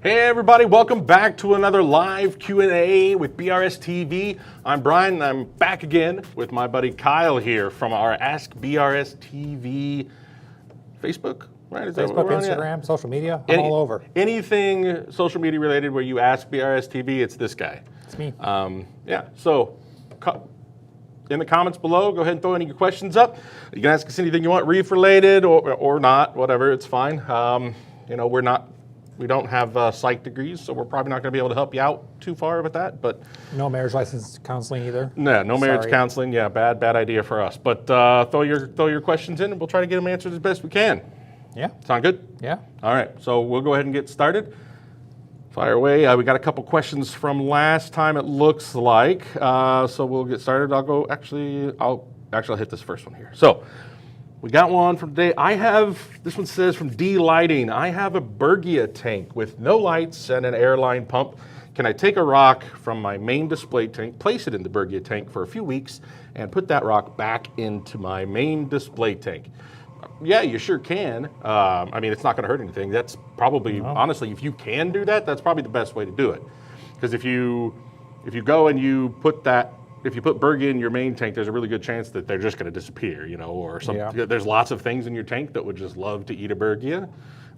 Hey everybody, welcome back to another live Q&A with BRStv. I'm Brian and I'm back again with my buddy Kyle here from our Ask BRStv Facebook, right? Is Facebook, Instagram, social media, I'm all over. Anything social media related where you ask BRStv, it's this guy. It's me. Yeah, so in the comments below, go ahead and throw any of your questions up. You can ask us anything you want, Reef related or not, whatever, it's fine. You know, we don't have psych degrees, so we're probably not going to be able to help you out too far with that. But no marriage license counseling either. No marriage counseling. Yeah, bad idea for us. But throw your questions in, and we'll try to get them answered as best we can. Yeah. Sound good? Yeah. All right. So we'll go ahead and get started. Fire away. We got a couple questions from last time. It looks like. So we'll get started. I'll hit this first one here. So. We got one from today. This one says from D Lighting, I have a Bergia tank with no lights and an airline pump. Can I take a rock from my main display tank, place it in the Bergia tank for a few weeks, and put that rock back into my main display tank? Yeah, you sure can. I mean, it's not going to hurt anything. That's probably, honestly, if you can do that, that's probably the best way to do it. Because if you go and you put Bergia in your main tank, there's a really good chance that they're just going to disappear, you know, or something. Yeah. There's lots of things in your tank that would just love to eat a Bergia.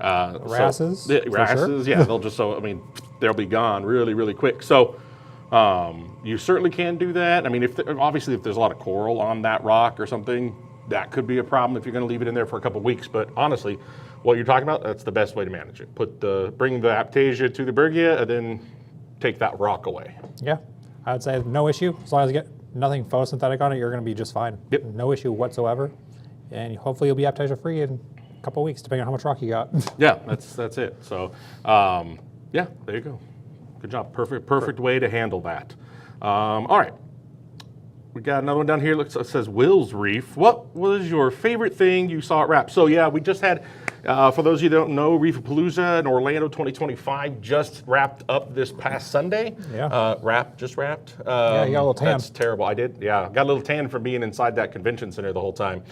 Wrasses? Wrasses, yeah, they'll be gone really, really quick. So you certainly can do that. I mean, obviously if there's a lot of coral on that rock or something, that could be a problem if you're going to leave it in there for a couple of weeks. But honestly, what you're talking about, that's the best way to manage it. Bring the Aperture to the Bergia and then take that rock away. Yeah. I would say no issue. As long as you get nothing photosynthetic on it, you're going to be just fine. Yep. No issue whatsoever. And hopefully you'll be Aperture free in a couple of weeks, depending on how much rock you got. Yeah, that's it. So, yeah, there you go. Good job. Perfect way to handle that. All right. We got another one down here. It says, Will's Reef. What was your favorite thing you saw at RAP? So, yeah, we just had, for those of you that don't know, Reefapalooza in Orlando 2025 just wrapped up this past Sunday. Yeah. Just wrapped. Yeah, you got a little tan. That's terrible. I did, yeah. Got a little tan from being inside that convention center the whole time.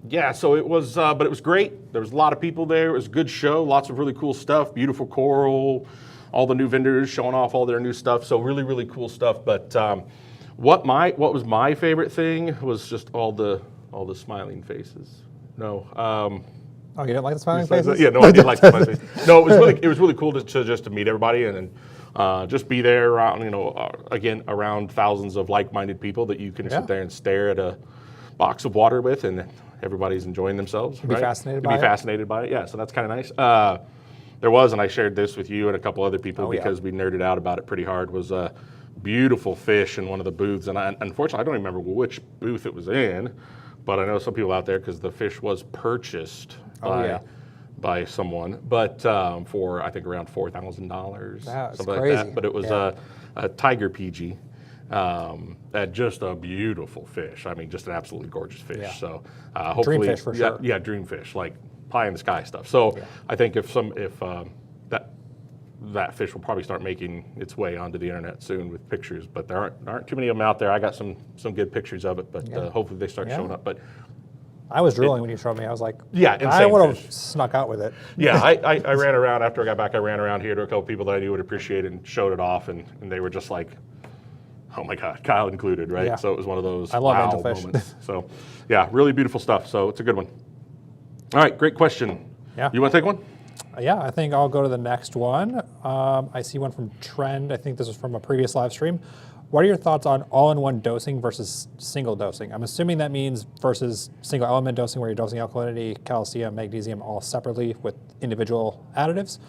Yeah, so it was, but it was great. There was a lot of people there. It was a good show. Lots of really cool stuff. Beautiful coral. All the new vendors showing off all their new stuff. So really, really cool stuff. But what was my favorite thing was just all the smiling faces. No. Oh, you didn't like the smiling faces? Yeah, no, I did like the smiling faces. No, it was really cool to meet everybody and just be there around, you know, again, around thousands of like-minded people that you can sit there and stare at a box of water with, and everybody's enjoying themselves. Be fascinated by it. Yeah, so that's kind of nice. There was, and I shared this with you and a couple other people because we nerded out about it pretty hard, was beautiful fish in one of the booths, and unfortunately I don't even remember which booth it was in, but I know some people out there because the fish was purchased by someone, but for I think around $4,000, something crazy. like that. But it was a tiger PG, just a beautiful fish. I mean, just an absolutely gorgeous fish. Yeah. So hopefully, dream fish for sure. Yeah, dream fish, like pie in the sky stuff. So I think if that fish will probably start making its way onto the internet soon with pictures, but there aren't too many of them out there. I got some good pictures of it, but hopefully they start showing up. But I was drooling when you showed me. I was like, insane I would have snuck out with it. Yeah, I ran around after I got back. I ran around here to a couple people that I knew would appreciate it and showed it off, and they were just like, oh my God, Kyle included, right? Yeah. So it was one of those moments. So yeah, really beautiful stuff. So it's a good one. All right, great question. Yeah. You want to take one? Yeah, I think I'll go to the next one. I see one from Trend. I think this was from a previous live stream. What are your thoughts on all-in-one dosing versus single dosing? I'm assuming that means versus single element dosing where you're dosing alkalinity, calcium, magnesium all separately with individual additives.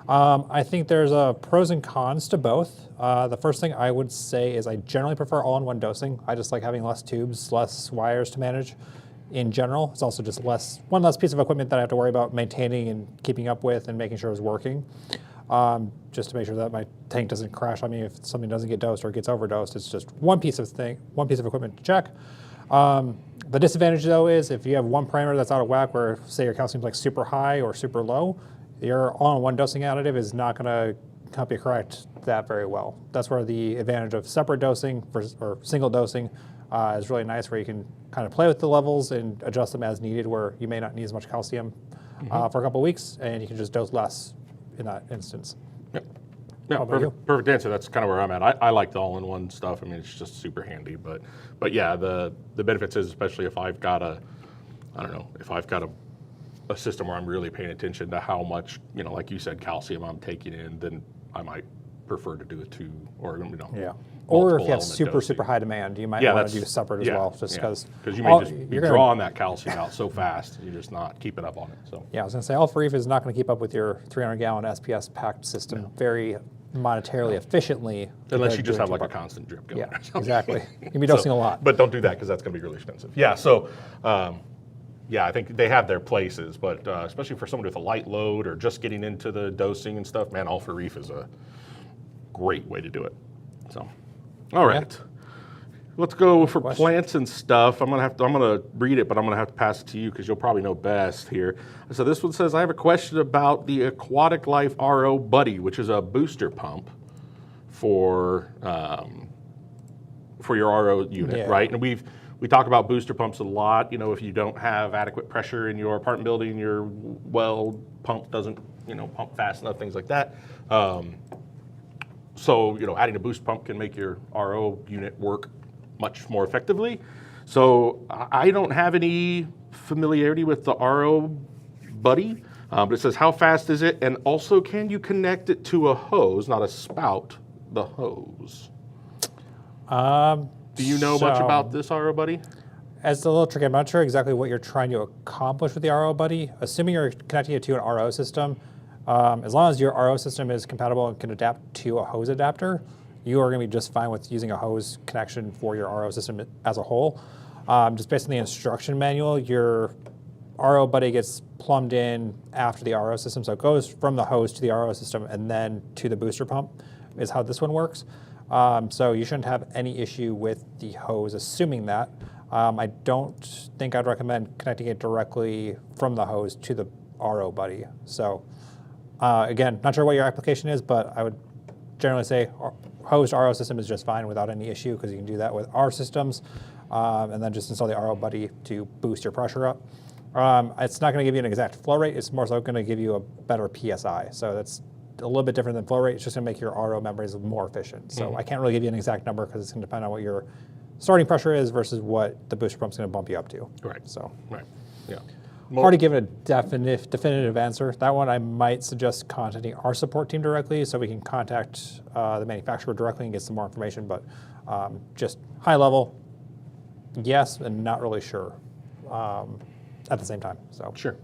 I think there's pros and cons to both. The first thing I would say is I generally prefer all-in-one dosing. I just like having less tubes, less wires to manage. In general, it's also just one less piece of equipment that I have to worry about maintaining and keeping up with and making sure it's working. Just to make sure that my tank doesn't crash on me if something doesn't get dosed or gets overdosed. It's just one piece of equipment to check. The disadvantage though is if you have one parameter that's out of whack, where say your calcium's like super high or super low, your all-in-one dosing additive is not going to help you correct that very well. That's where the advantage of separate dosing or single dosing is really nice, where you can kind of play with the levels and adjust them as needed, where you may not need as much calcium for a couple of weeks, and you can just dose less in that instance. Yep. Yeah, How about you? perfect answer. That's kind of where I'm at. I like the all-in-one stuff. I mean, it's just super handy. But yeah, the benefits is, especially if I've got a, I don't know, if I've got a system where I'm really paying attention to how much, like you said, calcium I'm taking in, then I might prefer to do it too, or Yeah. Or if you have element super dosing. super high demand, you might Yeah, want to that's- do separate as yeah, well, just yeah. because you may just be drawing that calcium out so fast, you're just not keeping up on it. So Yeah, I was going to say, Alpha Reef is not going to keep up with your 300-gallon SPS packed system very monetarily efficiently. unless you compared just to have doing like a constant drip going. Yeah, or something. exactly. You'll be dosing a lot. But don't do that because that's going to be really expensive. Yeah, so yeah, I think they have their places, but especially for someone with a light load or just getting into the dosing and stuff, man, Alpha Reef is a great way to do it. So, all right. Let's go for plants and stuff. I'm gonna read it, but I'm gonna have to pass it to you because you'll probably know best here. So this one says, I have a question about the Aquatic Life RO Buddy, which is a booster pump for your RO unit, right? And we talk about booster pumps a lot. If you don't have adequate pressure in your apartment building, your well pump doesn't, pump fast enough, things like that. So, adding a boost pump can make your RO unit work much more effectively. So I don't have any familiarity with the RO Buddy, but it says, how fast is it? And also, can you connect it to a hose, not a spout, the hose? Do you know much about this RO Buddy? It's a little tricky. I'm not sure exactly what you're trying to accomplish with the RO Buddy. Assuming you're connecting it to an RO system, as long as your RO system is compatible and can adapt to a hose adapter, you are going to be just fine with using a hose connection for your RO system as a whole. Just based on the instruction manual, your RO Buddy gets plumbed in after the RO system. So it goes from the hose to the RO system and then to the booster pump is how this one works. So you shouldn't have any issue with the hose, assuming that. I don't think I'd recommend connecting it directly from the hose to the RO Buddy. So again, not sure what your application is, but I would generally say hosed RO system is just fine without any issue because you can do that with our systems, and then just install the RO Buddy to boost your pressure up. It's not going to give you an exact flow rate. It's more so going to give you a better PSI. So that's a little bit different than flow rate. It's just going to make your RO membranes more efficient. So I can't really give you an exact number because it's going to depend on what your starting pressure is versus what the booster pump's going to bump you up to. Right. So Yeah. hard to give it a definitive answer. That one I might suggest contacting our support team directly so we can contact the manufacturer directly and get some more information. But just high level, yes, and not really sure at the same time. So Sure.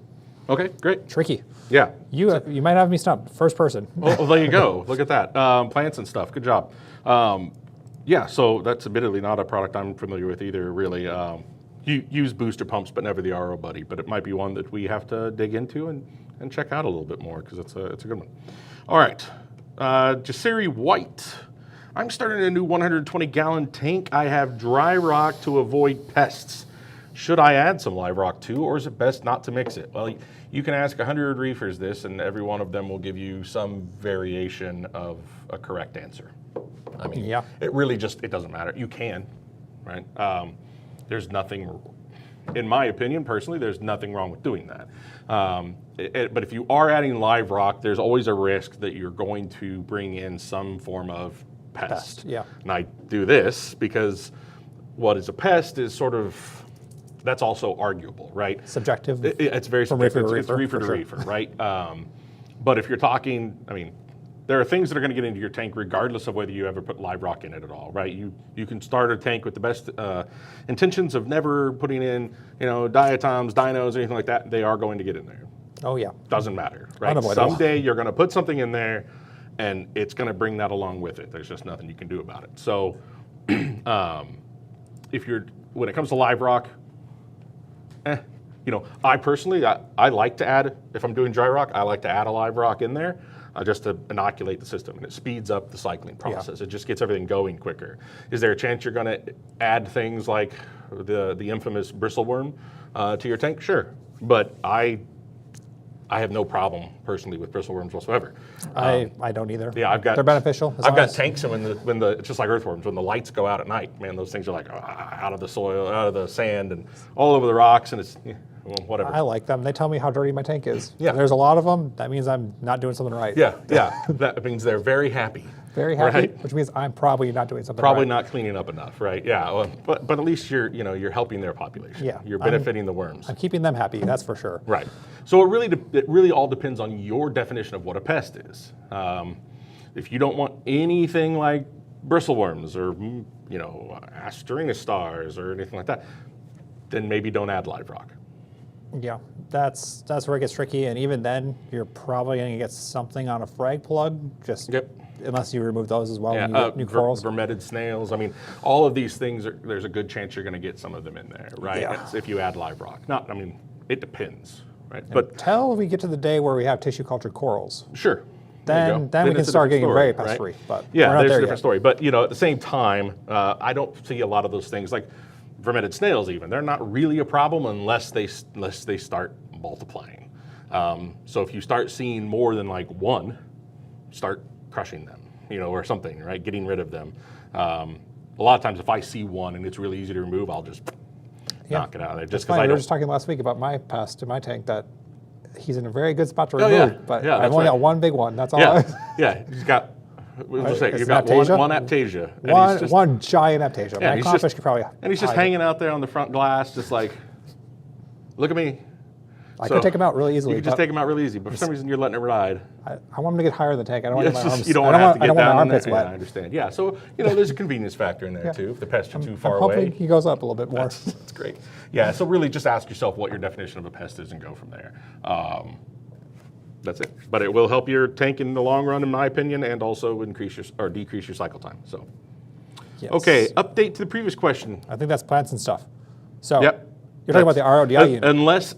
Okay, great. tricky. Yeah. You might have me stumped. First person. Well, there you go. Look at that. Plants and stuff. Good job. Yeah, so that's admittedly not a product I'm familiar with either, really. You use booster pumps, but never the RO Buddy. But it might be one that we have to dig into and check out a little bit more because it's a good one. All right. Jasiri White. I'm starting a new 120-gallon tank. I have dry rock to avoid pests. Should I add some live rock too, or is it best not to mix it? Well, you can ask 100 reefers this, and every one of them will give you some variation of a correct answer. I mean, Yeah. it really it doesn't matter. You can, right? There's nothing, in my opinion, personally, there's nothing wrong with doing that. But if you are adding live rock, there's always a risk that you're going to bring in some form of pest. Yeah. And I do this because what is a pest is sort of, that's also arguable, right? Subjective. It's very From subjective. reefer to It's reefer, reefer to for sure. reefer, right? But if you're talking, I mean, there are things that are going to get into your tank regardless of whether you ever put live rock in it at all, right? You can start a tank with the best intentions of never putting in, diatoms, dinos, anything like that. They are going to get in there. Oh, yeah. Doesn't matter, right? Unavoidable. Someday you're going to put something in there, and it's going to bring that along with it. There's just nothing you can do about it. So, when it comes to live rock, I personally, I like to add, if I'm doing dry rock, I like to add a live rock in there just to inoculate the system, and it speeds up the cycling process. It just gets everything going quicker. Is there a chance you're going to add things like the infamous bristleworm to your tank? Sure, but I have no problem personally with bristleworms whatsoever. I don't either. Yeah, They're beneficial. I've got tanks, and when it's just like earthworms. When the lights go out at night, man, those things are like out of the soil, out of the sand, and all over the rocks, and it's well, whatever. I like them. They tell me how dirty my tank is. Yeah. If there's a lot of them, that means I'm not doing something right. Yeah, that means they're very happy. Very happy, right? which means I'm probably not doing something Probably right. not cleaning up enough, right? Yeah, well, but at least you're helping their population. Yeah, You're benefiting the worms. I'm keeping them happy, that's for sure. Right. So it really all depends on your definition of what a pest is. If you don't want anything like bristleworms or Asterina stars or anything like that, then maybe don't add live rock. Yeah, that's where it gets tricky, and even then, you're probably going to get something on a frag plug, unless you remove those as well when you get new corals. Vermeted snails. I mean, all of these things, there's a good chance you're going to get some of them in there, right? Yeah. That's if you add live rock. It depends, right? Until we get to the day where we have tissue cultured corals. Sure. Then we can start getting very pest-free. But yeah, we're not there's there a different yet. story. But at the same time, I don't see a lot of those things like vermeted snails. Even they're not really a problem unless they start multiplying. So if you start seeing more than like one, start crushing them, or something, right? Getting rid of them. A lot of times, if I see one and it's really easy to remove, I'll just knock it out of there. Just because we were just talking last week about my pest in my tank that he's in a very good spot to remove, yeah. but Yeah, I've only got one big one. That's all. Yeah. He's got. We'll say, It's you've got Aptasia? one Aptasia. And he's just- one giant Aptasia. Yeah, My he's codfish just- could probably. And he's just hide it. hanging out there on the front glass, just like, look at me. I could take him out really easily. You could just but take him out really easy, but for some reason you're letting it ride. I want him to get higher in the tank. I don't want It's my just, arms. you don't I want to have to I get don't want down my in there. armpits Yeah, wet. I understand. Yeah, so there's a convenience factor in there too. If the pests are too far I'm hoping away, he goes up a little bit more. that's great. Yeah, so really just ask yourself what your definition of a pest is and go from there. That's it. But it will help your tank in the long run, in my opinion, and also decrease your cycle time. So, Yes. okay, update to the previous question. I think that's plants and stuff. So Yep. you're talking about the RODI unit. Unless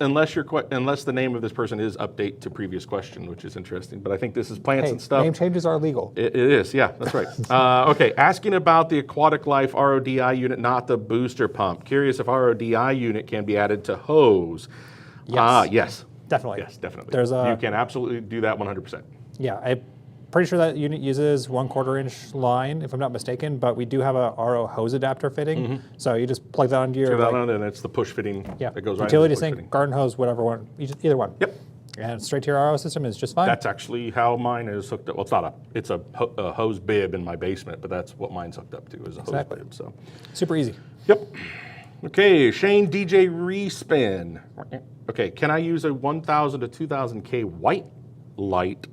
the name of this person is update to previous question, which is interesting. But I think this is plants Hey, and stuff. name changes are legal. It is, yeah, that's right. Okay, asking about the aquatic life RODI unit, not the booster pump. Curious if RODI unit can be added to hose. Yes. Yes. Definitely. Yes, definitely. There's you can absolutely do that 100%. Yeah, I'm pretty sure that unit uses 1/4 inch line, if I'm not mistaken, but we do have a RO hose adapter fitting. So you just plug that onto your And it's the push fitting that goes right utility into the push sink, fitting. garden hose, whatever one, either one. Yep. And straight to your RO system is just fine. That's actually how mine is hooked up. Well, it's a hose bib in my basement, but that's what mine's hooked up to is a hose bib. So. Super easy. Yep. Okay, Shane DJ Respin. Okay, can I use a 1,000 to 2,000 K white light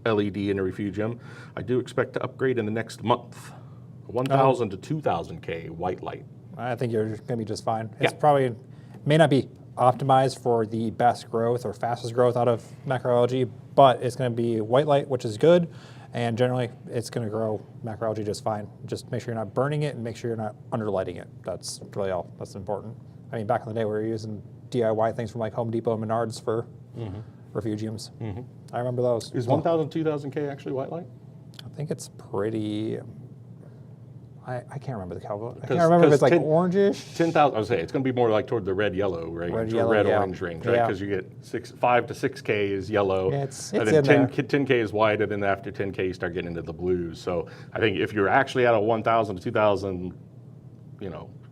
LED in a refugium? I do expect to upgrade in the next month. 1,000 to 2,000 K white light. I think you're going to be just fine. It's probably, may not be optimized for the best growth or fastest growth out of macroalgae, but it's going to be white light, which is good. And generally, it's going to grow macroalgae just fine. Just make sure you're not burning it and make sure you're not underlighting it. That's really all that's important. I mean, back in the day, we were using DIY things from like Home Depot and Menards for refugiums. I remember those. Is 1,000, 2,000 K actually white light? I think it's pretty. I can't remember the caliber. I can't remember if it's like orangish. 10,000. I was saying it's going to be more like toward the red yellow range, red orange range, right? Because you get 5 to 6K is yellow, Yeah, it's and in then there. 10K is white, and then after 10K you start getting into the blues. So I think if you're actually at a 1,000 to 2,000,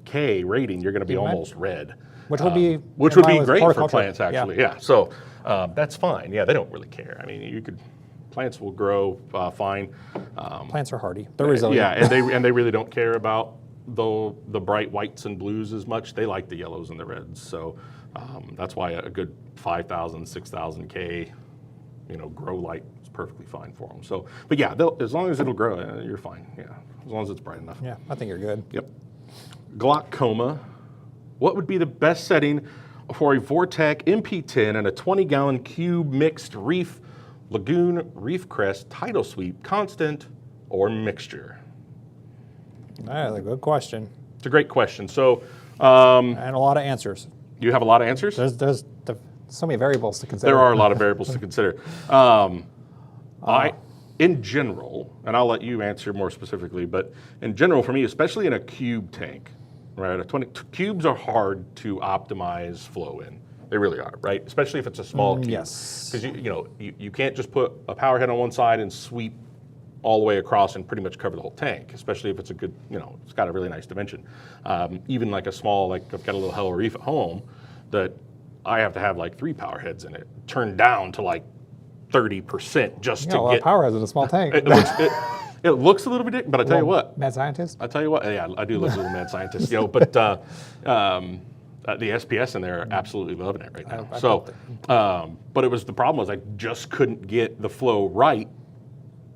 K rating, you're going to be almost red, Which would be great for horticulture. plants actually. Yeah. So that's fine. Yeah, they don't really care. I mean, plants will grow fine. Plants are hardy. They're resilient. Yeah, and they really don't care about the bright whites and blues as much. They like the yellows and the reds. So that's why a good 5,000, 6,000 K, grow light is perfectly fine for them. So, but yeah, as long as it'll grow, you're fine. Yeah, as long as it's bright enough. Yeah, I think you're good. Yep. Glaucoma. What would be the best setting for a Vortec MP10 and a 20-gallon cube mixed Reef Lagoon Reef Crest tidal sweep, constant or mixture? That's a good question. It's a great question. So And a lot of answers. you have a lot of answers? There's so many variables to consider. There are a lot of variables to consider. In general, and I'll let you answer more specifically, but in general for me, especially in a cube tank, right? Cubes are hard to optimize flow in. They really are, right? Especially if it's a small cube. Yes. Because you can't just put a power head on one side and sweep all the way across and pretty much cover the whole tank, especially if it's a good, it's got a really nice dimension. Even like a small, like I've got a little Hello Reef at home that I have to have like 3 power heads in it, turned down to like 30% just to a lot get of power heads in a small tank. it looks a little bit, but I tell you what, Mad scientist. I tell you what, yeah, I do look a little mad scientist, you know, but the SPS in there are absolutely loving it right now. But it was, the problem was I just couldn't get the flow right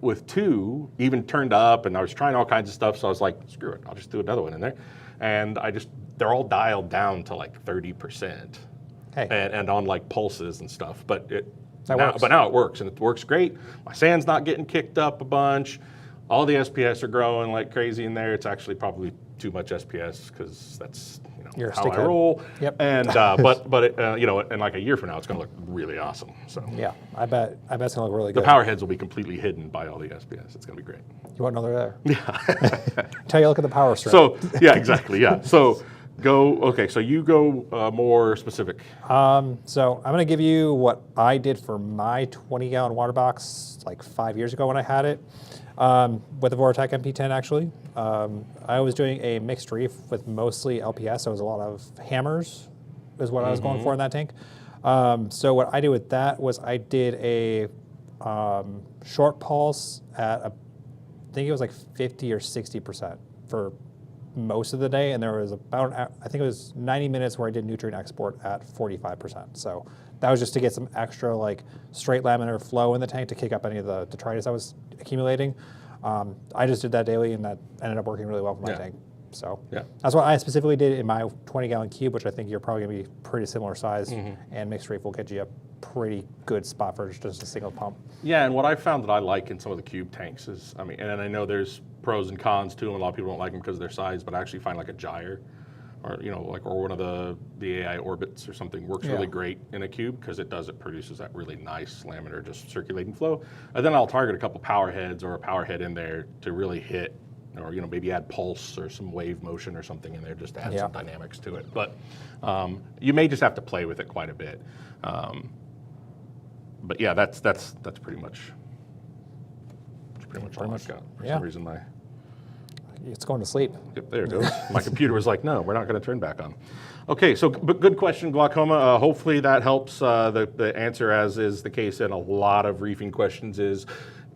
with 2, even turned up, and I was trying all kinds of stuff, so I was like, screw it, I'll just do another one in there. And they're all dialed down to like 30%. Hey. And on like pulses and stuff, but works. But now it works, and it works great. My sand's not getting kicked up a bunch. All the SPS are growing like crazy in there. It's actually probably too much SPS because that's You're how I roll. Yep. And but it, in like a year from now, it's going to look really awesome. So yeah, I bet it's going to look really the good. power heads will be completely hidden by all the SPS. It's going to be great. You won't know they're there. Yeah. Until you look at the power strip. So yeah, exactly. Yeah. So so you go more specific. So I'm going to give you what I did for my 20-gallon water box like 5 years ago when I had it, with the Vortec MP10 actually. I was doing a mixed reef with mostly LPS, so it was a lot of hammers is what I was going for in that tank. So what I did with that was I did a short pulse at I think it was like 50 or 60% for most of the day, and there was about, I think it was 90 minutes where I did nutrient export at 45%. So that was just to get some extra like straight laminar flow in the tank to kick up any of the detritus I was accumulating. I just did that daily, and that ended up working really well for my tank. So that's what I specifically did in my 20-gallon cube, which I think you're probably going to be pretty similar size, and mixed reef will get you a pretty good spot for just a single pump. Yeah, and what I found that I like in some of the cube tanks is, and I know there's pros and cons to them. A lot of people don't like them because of their size, but I actually find like a gyre, or or one of the AI orbits or something works really great in a cube because it produces that really nice laminar just circulating flow. And then I'll target a couple power heads or a power head in there to really hit, or maybe add pulse or some wave motion or something in there just to add some dynamics to it. But you may just have to play with it quite a bit. But yeah, that's pretty much all I've got. For some reason it's going to sleep. Yep, there it goes. My computer was like, no, we're not going to turn back on. Okay, so good question, glaucoma. Hopefully that helps. The answer, as is the case in a lot of reefing questions, is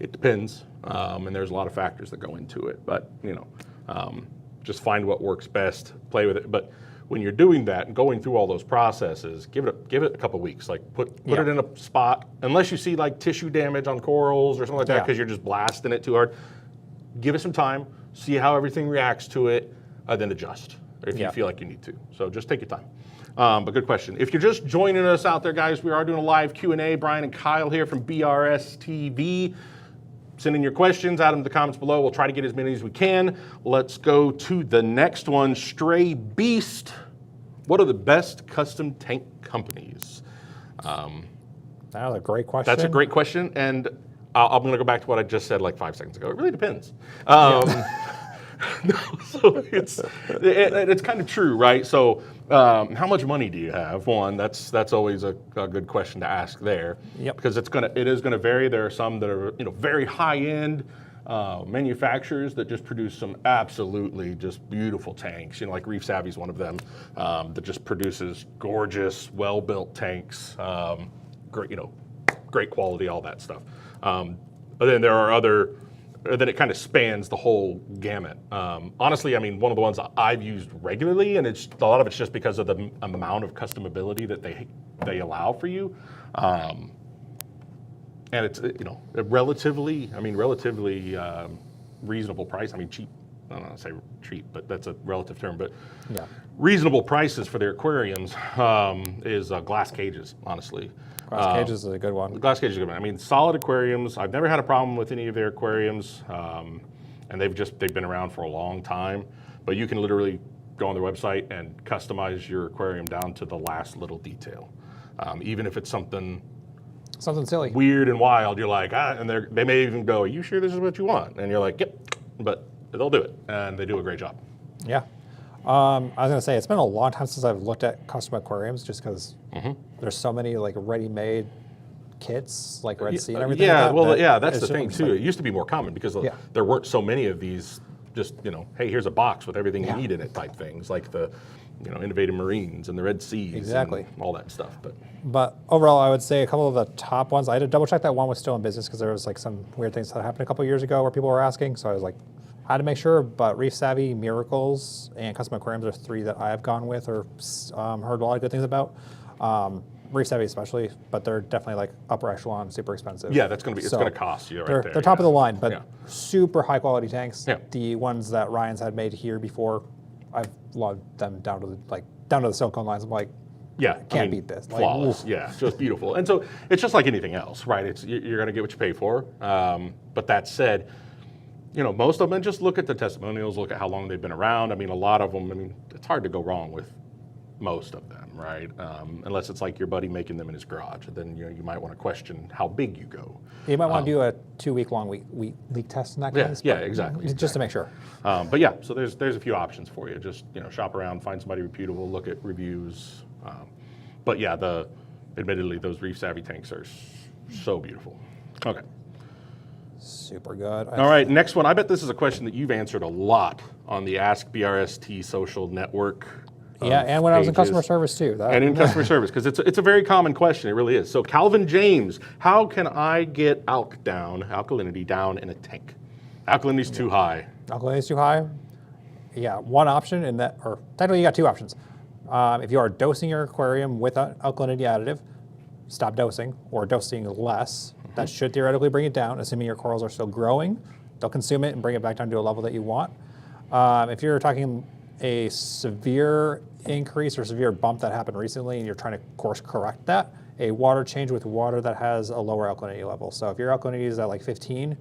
it depends, and there's a lot of factors that go into it. But just find what works best, play with it. But when you're doing that and going through all those processes, give it a couple weeks. Like put it in a spot, unless you see like tissue damage on corals or something like that, because you're just blasting it too hard. Give it some time, see how everything reacts to it, then adjust if you feel like you need to. So just take your time. But good question. If you're just joining us out there, guys, we are doing a live Q&A. Brian and Kyle here from BRStv. Send in your questions, add them to the comments below. We'll try to get as many as we can. Let's go to the next one. Stray Beast. What are the best custom tank companies? That's a great question. That's a great question, and I'm going to go back to what I just said like 5 seconds ago. It really depends. So it's kind of true, right? So how much money do you have? One, that's always a good question to ask there. Yep. Because it is gonna vary. There are some that are very high end manufacturers that just produce some absolutely just beautiful tanks. Like Reef Savvy is one of them that just produces gorgeous, well built tanks. Great quality, all that stuff. But then there are other. Then it kind of spans the whole gamut. Honestly, one of the ones I've used regularly, and a lot of it's just because of the amount of customability that they allow for you, and it's relatively reasonable price. Cheap. I don't want to say cheap, but that's a relative term. But reasonable prices for their aquariums is glass cages, honestly. Glass cages is a good one. Glass cages is a good one. Solid aquariums. I've never had a problem with any of their aquariums, and they've been around for a long time. But you can literally go on their website and customize your aquarium down to the last little detail, even if it's something silly, weird and wild. You're like, and they may even go, "Are you sure this is what you want?" And you're like, "Yep," but they'll do it, and they do a great job. Yeah. I was going to say, it's been a long time since I've looked at custom aquariums, just because there's so many like ready-made kits, like Red Sea and everything. Yeah, that's the thing too. It used to be more common because there weren't so many of these just, hey, here's a box with everything you need in it type things, like the, innovative marines and the Red Seas, Exactly. and all that stuff. But overall, I would say a couple of the top ones. I had to double check that one was still in business because there was like some weird things that happened a couple of years ago where people were asking. So I was like, I had to make sure. But ReefSavvy, Miracles, and Custom Aquariums are 3 that I have gone with or heard a lot of good things about. ReefSavvy especially, but they're definitely like upper echelon, super expensive. Yeah, that's going to be, it's going to cost you right there. They're top of the line, but super high quality tanks. Yeah. The ones that Ryan's had made here before, I've loved them down to the silicone lines. I'm like, can't beat this. Flawless. Like, just beautiful. And so it's just like anything else, right? You're going to get what you pay for. But that said, most of them, and just look at the testimonials, look at how long they've been around. I mean, a lot of them, it's hard to go wrong with most of them, right? Unless it's like your buddy making them in his garage. Then you might want to question how big you go. You might want to do a 2-week-long leak test in that case. Yeah, exactly. Just to make sure. But yeah, so there's a few options for you. Just shop around, find somebody reputable, look at reviews. But yeah, admittedly, those ReefSavvy tanks are so beautiful. Okay. Super good. All right, next one. I bet this is a question that you've answered a lot on the Ask BRST social network. Yeah, and when I was in customer service too. And in customer service, because it's a very common question. It really is. So Calvin James, how can I get alkalinity down in a tank? Alkalinity's too high. Alkalinity's too high? Yeah, one option in that, or technically you got 2 options. If you are dosing your aquarium with an alkalinity additive, stop dosing, or dosing less. That should theoretically bring it down, assuming your corals are still growing. They'll consume it and bring it back down to a level that you want. If you're talking a severe increase or severe bump that happened recently and you're trying to course correct that, a water change with water that has a lower alkalinity level. So if your alkalinity is at like 15,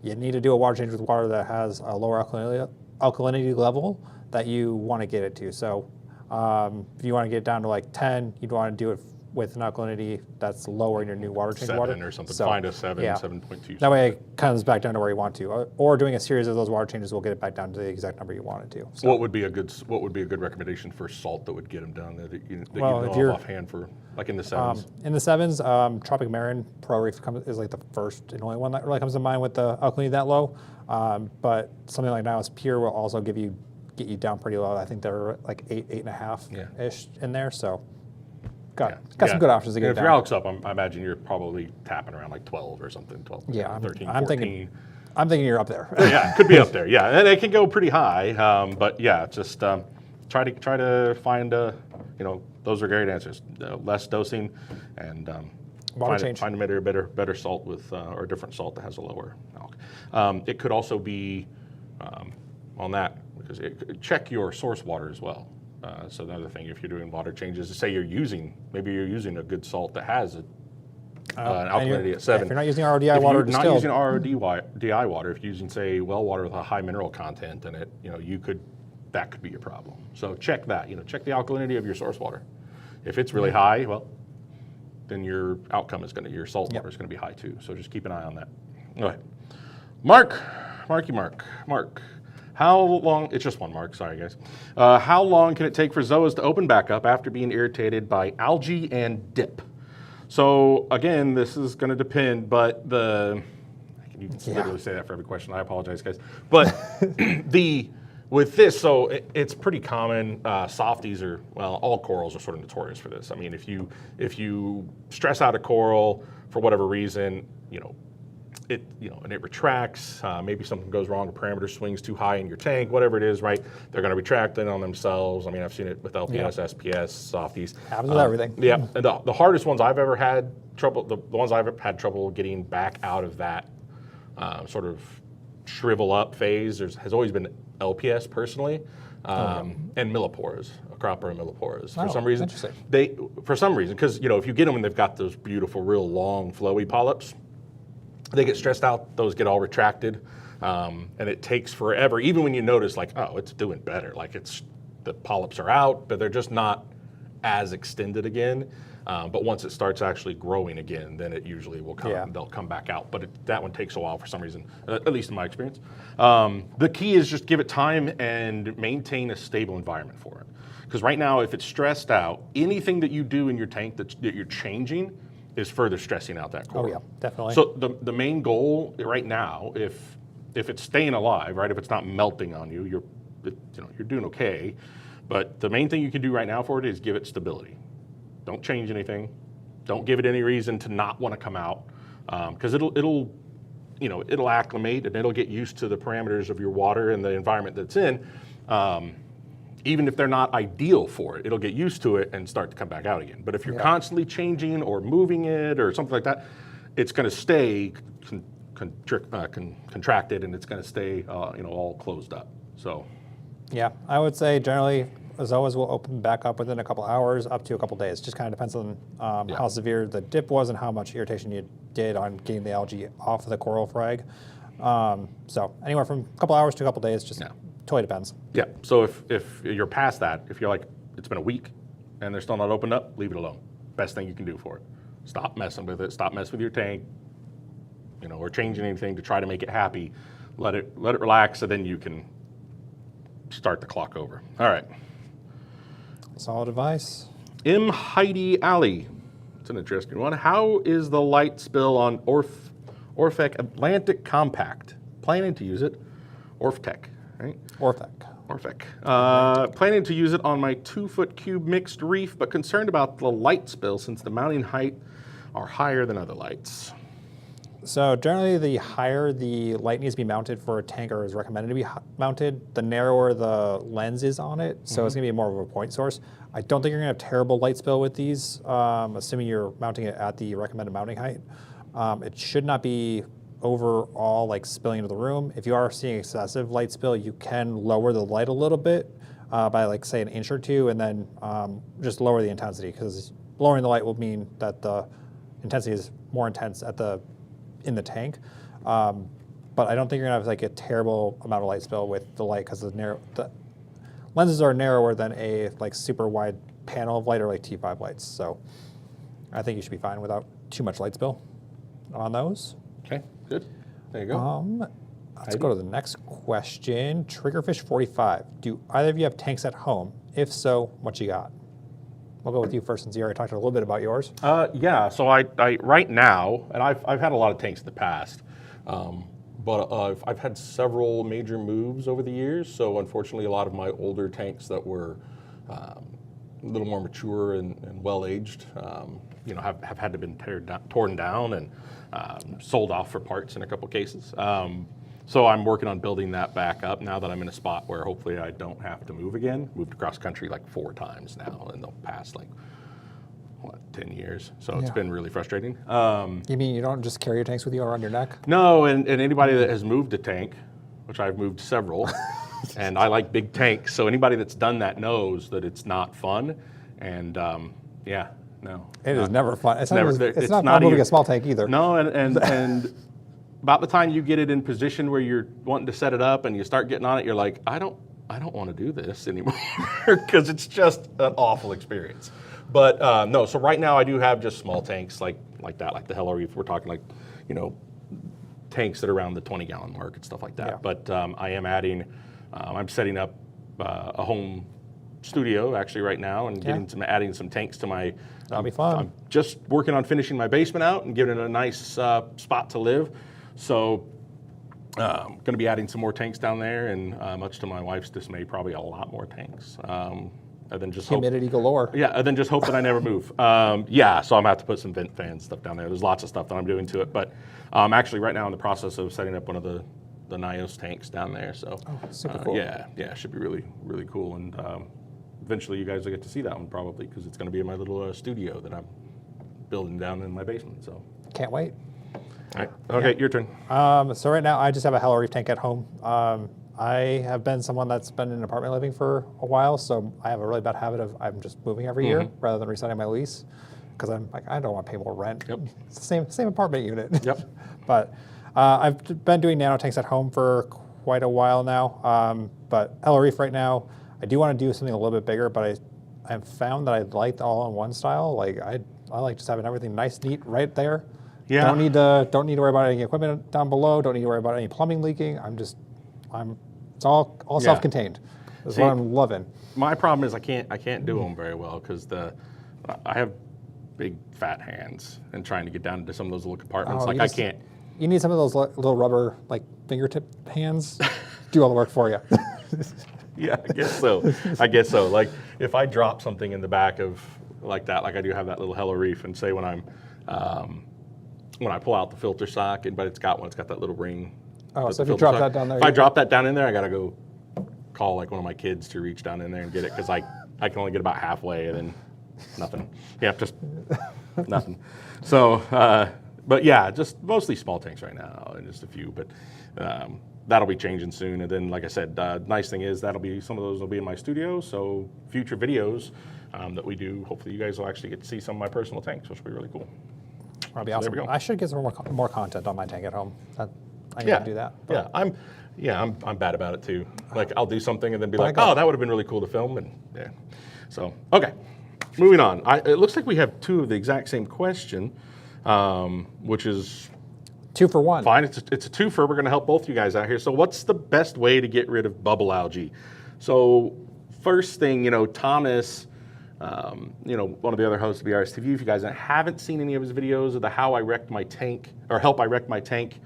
you need to do a water change with water that has a lower alkalinity level that you want to get it to. So if you want to get it down to like 10, you'd want to do it with an alkalinity that's lower in your new water change 7 water. Or something. Find a 7, 7.2. That way it comes back down to where you want to. Or doing a series of those water changes will get it back down to the exact number you want it to. So what would be a good recommendation for salt that would get them down that you know offhand for like in the 7s? In the 7s, Tropic Marin Pro Reef is like the first and only one that really comes to mind with the alkalinity that low. But something like Nihilus Pure will also get you down pretty low. I think they're like 8, 8.5-ish in there. So got some good options to get it down. If your alk's up, I imagine you're probably tapping around like 12 or something, 12, 13, 14. I'm thinking you're up there. Yeah, it could be up there. Yeah, and it can go pretty high. But yeah, just try to find those are great answers. Less dosing and find a better salt with or a different salt that has a lower alk. It could also be on that because check your source water as well. So another thing, if you're doing water changes, say maybe you're using a good salt that has an alkalinity at 7. If you're not using RODI water, if you're not using RODI water, if you're using say well water with a high mineral content in it, that could be your problem. So check that. Check the alkalinity of your source water. If it's really high, well, then your outcome is your salt water is going to be high too. So just keep an eye on that. Go ahead, Mark. How long, it's just one mark, sorry guys. How long can it take for zoas to open back up after being irritated by algae and dip? So again, this is gonna depend, but you can literally say that for every question, I apologize guys. But with this, so it's pretty common, softies all corals are sort of notorious for this. I mean, if you stress out a coral for whatever reason, and it retracts, maybe something goes wrong, a parameter swings too high in your tank, whatever it is, right? They're going to retract it on themselves. I mean, I've seen it with LPS, SPS, softies. Happens with everything. Yeah, and the hardest ones I've ever had trouble, the ones I've had trouble getting back out of that sort of shrivel up phase has always been LPS personally, and millipores, Acropora millipores. For some reason, because if you get them and they've got those beautiful, real long, flowy polyps, they get stressed out, those get all retracted, and it takes forever, even when you notice like, oh, it's doing better, like the polyps are out, but they're just not as extended again. But once it starts actually growing again, then it usually will come, they'll come back out. But that one takes a while for some reason, at least in my experience. The key is just give it time and maintain a stable environment for it. Because right now, if it's stressed out, anything that you do in your tank that you're changing is further stressing out that coral. Oh yeah, definitely. So the main goal right now, if if it's staying alive, right? If it's not melting on you, you're doing okay. But the main thing you can do right now for it is give it stability. Don't change anything. Don't give it any reason to not want to come out, because it'll acclimate and it'll get used to the parameters of your water and the environment that's in. Even if they're not ideal for it, it'll get used to it and start to come back out again. But if you're constantly changing or moving it or something like that, it's going to stay contracted, and it's going to stay all closed up. So yeah, I would say generally zoas will open back up within a couple hours up to a couple days. Just kind of depends on how severe the dip was and how much irritation you did on getting the algae off of the coral frag. So anywhere from a couple hours to a couple days, just totally depends. Yeah, so if you're past that, if you're like, it's been a week and they're still not opened up, leave it alone. Best thing you can do for it. Stop messing with it, stop messing with your tank, or changing anything to try to make it happy. Let it relax, and then you can start the clock over. All right. Solid advice. Heidi Alley. It's an interesting one. How is the light spill on Orfec Atlantic Compact? Planning to use it. Orftec, right? Orfec. Planning to use it on my 2-foot cube mixed reef, but concerned about the light spill since the mounting height are higher than other lights. So generally, the higher the light needs to be mounted for a tank, or is recommended to be mounted, the narrower the lens is on it. So it's going to be more of a point source. I don't think you're going to have terrible light spill with these, assuming you're mounting it at the recommended mounting height. It should not be overall like spilling into the room. If you are seeing excessive light spill, you can lower the light a little bit by like say an inch or two, and then just lower the intensity, because lowering the light will mean that the intensity is more intense in the tank. But I don't think you're gonna have like a terrible amount of light spill with the light, because the lenses are narrower than a like super wide panel of light or like T5 lights. So I think you should be fine without too much light spill on those. Okay, good. There you go. Let's go to the next question. Triggerfish45. Do either of you have tanks at home? If so, what you got? We'll go with you first, since you already talked a little bit about yours. Yeah, so I right now, and I've had a lot of tanks in the past, but I've had several major moves over the years. So unfortunately, a lot of my older tanks that were a little more mature and well-aged, have had to been torn down and sold off for parts in a couple cases. So I'm working on building that back up now that I'm in a spot where hopefully I don't have to move again. Moved across country like 4 times now in the past 10 years. So it's been really frustrating. You mean you don't just carry your tanks with you around your neck? No, and anybody that has moved a tank, which I've moved several, and I like big tanks, so anybody that's done that knows that it's not fun. And no. It is never fun. It's not not moving a small tank either. No, and about the time you get it in position where you're wanting to set it up and you start getting on it, you're like, I don't want to do this anymore, because it's just an awful experience. But no, so right now I do have just small tanks like that, like the Hello Reef. We're talking tanks that are around the 20-gallon mark and stuff like that. Yeah. But I am adding, I'm setting up a home studio actually right now, and adding some tanks to my. That'll be fun. I'm just working on finishing my basement out and giving it a nice spot to live. So going to be adding some more tanks down there, and much to my wife's dismay, probably a lot more tanks. And then just humidity galore. Yeah, and then just hope that I never move. So I'm gonna have to put some vent fan stuff down there. There's lots of stuff that I'm doing to it, but actually right now in the process of setting up one of the Nios tanks down there. So super cool. Yeah, it should be really, really cool. And eventually you guys will get to see that one probably, because it's gonna be in my little studio that I'm building down in my basement. So can't wait. All right. Okay, your turn. So right now I just have a Hello Reef tank at home. I have been someone that's been in apartment living for a while, so I have a really bad habit of I'm just moving every year rather than resigning my lease, because I'm like, I don't want to pay more rent. Yep. It's the same apartment unit. Yep. But I've been doing nano tanks at home for quite a while now. But Hello Reef right now, I do want to do something a little bit bigger, but I have found that I like the all-in-one style. Like I like just having everything nice, neat right there. Yeah. Don't need to worry about any equipment down below. Don't need to worry about any plumbing leaking. It's all self-contained. That's what I'm loving. My problem is I can't do them very well, because I have big fat hands, and trying to get down into some of those little compartments, I can't. You need some of those little rubber, like fingertip hands, do all the work for you. Yeah, I guess so. I guess so. Like if I drop something in the back of like that, like I do have that little Hello Reef, and say when I pull out the filter sock, but it's got that little ring. Oh, so if you drop that down there. If I drop that down in there, I gotta go call like one of my kids to reach down in there and get it, because I can only get about halfway and then nothing. Yeah, just nothing. So, but yeah, just mostly small tanks right now and just a few, but that'll be changing soon. And then, like I said, nice thing is some of those will be in my studio. So future videos that we do, hopefully you guys will actually get to see some of my personal tanks, which will be really cool. That'll be So awesome. there we go. I should get some more content on my tank at home. I need to do that. But I'm bad about it too. Like I'll do something and then be But I like, got- oh, that would have been really cool to film, and yeah. So okay, moving on. It looks like we have two of the exact same question, which is 2 for 1. fine. It's a twofer. We're going to help both you guys out here. So what's the best way to get rid of bubble algae? So first thing, Thomas, one of the other hosts of BRStv, if you guys haven't seen any of his videos of the How I Wrecked My Tank, or Help I Wrecked My Tank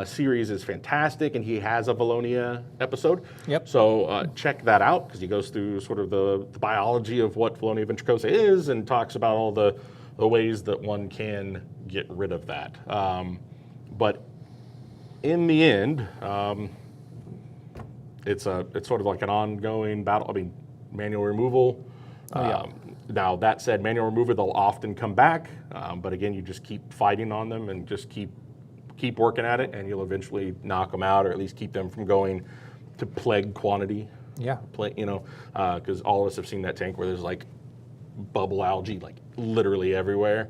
series is fantastic, and he has a Valonia episode. Yep. So check that out, because he goes through sort of the biology of what Valonia ventricosa is and talks about all the ways that one can get rid of that. But in the end, it's sort of like an ongoing battle. I mean, manual removal. Now that said, manual removal, they'll often come back, but again, you just keep fighting on them and just keep working at it, and you'll eventually knock them out, or at least keep them from going to plague quantity. Yeah. Because all of us have seen that tank where there's like bubble algae like literally everywhere.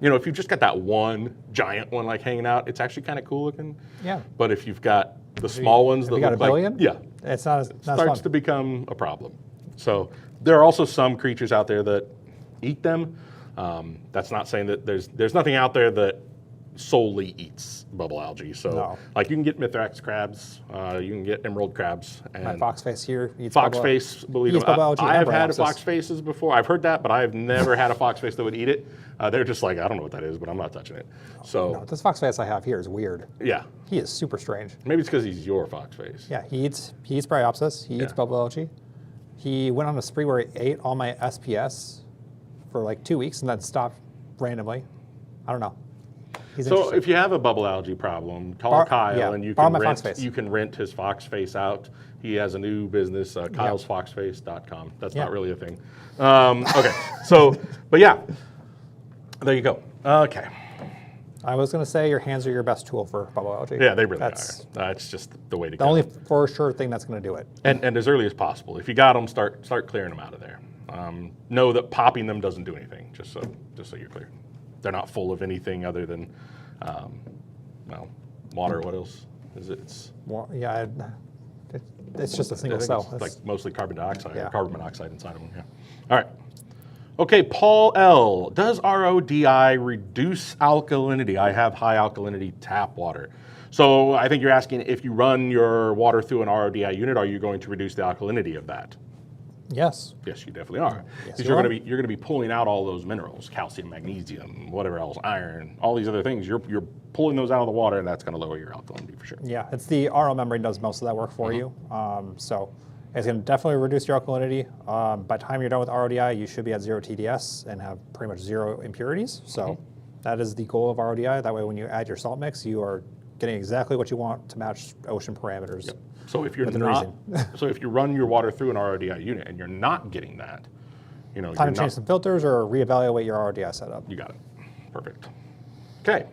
If you've just got that one giant one like hanging out, it's actually kind of cool looking. Yeah. But if you've got the small ones that you got look a billion? like, yeah, It's not as starts fun. to become a problem. So there are also some creatures out there that eat them. That's not saying that there's nothing out there that solely eats bubble algae. So No. like you can get Mithrax crabs, you can get emerald crabs, and My foxface here eats foxface, believe eats it or bubble not. algae I have and had Bryopsis. foxfaces before. I've heard that, but I have never had a foxface that would eat it. They're just like, I don't know what that is, but I'm not touching it. So No, this foxface I have here is weird. yeah, He is super strange. maybe it's because he's your foxface. Yeah, he eats Bryopsis. He eats Yeah. bubble algae. He went on a spree where he ate all my SPS for like 2 weeks and then stopped randomly. I don't know. He's So interesting. if you have a bubble algae problem, call Kyle, yeah, and you borrow can my rent foxface. you can rent his foxface out. He has a new business, kylesfoxface.com. That's Yeah. not really a thing. Okay, so but yeah, there you go. Okay, I was going to say your hands are your best tool for bubble algae. yeah, they really That's are. It's just the way to the go. only for sure thing that's going to do it. And as early as possible. If you got them, start clearing them out of there. Know that popping them doesn't do anything. Just so you're clear, they're not full of anything other than water. What else is it? Well, yeah, it's just a I single think cell. it's like mostly carbon dioxide Yeah. or carbon monoxide inside of them. Yeah. All right. Okay, Paul L. Does RODI reduce alkalinity? I have high alkalinity tap water. So I think you're asking, if you run your water through an RODI unit, are you going to reduce the alkalinity of that? Yes. Yes, you definitely are. Yes, Because you are. you're going to be pulling out all those minerals, calcium, magnesium, whatever else, iron, all these other things. You're pulling those out of the water, and that's going to lower your alkalinity for sure. Yeah, it's the RO membrane does most of that work for you. So it's going to definitely reduce your alkalinity. By the time you're done with RODI, you should be at 0 TDS and have pretty much 0 impurities. So that is the goal of RODI. That way, when you add your salt mix, you are getting exactly what you want to match ocean parameters. Yep. So if you're Within not, reason. so if you run your water through an RODI unit and you're not getting that, Time you're to change not, some filters or reevaluate your RODI setup. you got it. Perfect. Okay.